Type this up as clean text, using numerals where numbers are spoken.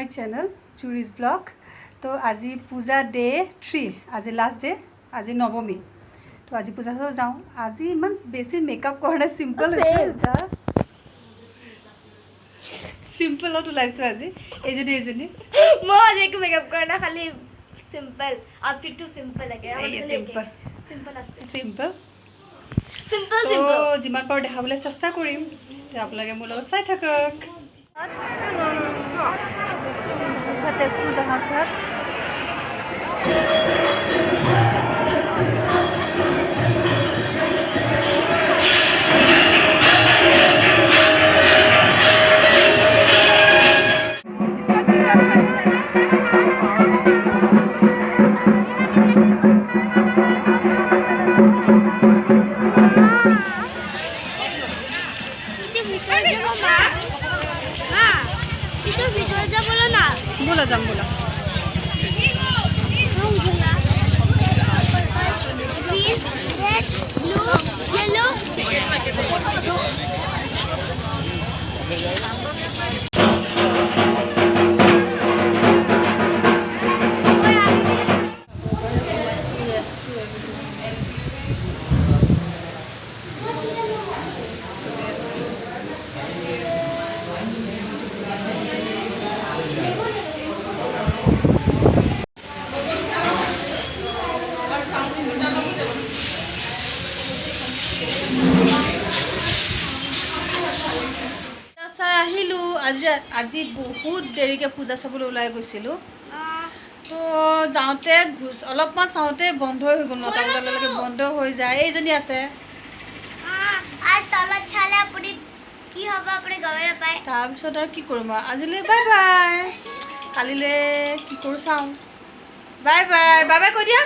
My channel चूरीज blog. तो आज पूजा day 3, आज लास्ट डे, आज नवमी। तो आज पूजा जाऊँ। आज इमान बेसि मेकअप करना सिम्पल सिम्पलत ओलाइছো आज एजनी मैं एक मेकअप करना खाली सिंपल आउटफिट टू सिंपल लगे सिम्पल सिंपल सिम्पल सिंपल तो जिमान पारो देखाबले চেষ্টা কৰিম। আপোনালোকে মোৰ লগত চাই থাকক। तेजपुर जहाज घाट बोला जाम बोला আজি बहुत देरिके पूजा चाबले ओলাই গৈছিলো। तो जाते अलपमान चाहते बंध हो गल 9टा बजाলৈকে बंध हो जाए। এইজনী আছে আর তলত ছালে আপুনি কি হবে আপুনি গমে নাপায়। তাৰ পিছত আৰু কি কৰিম আজিলে বাই বাই। কালিলে কি কৰো চাও। বাই বাই বাই বাই কৈ দিয়া।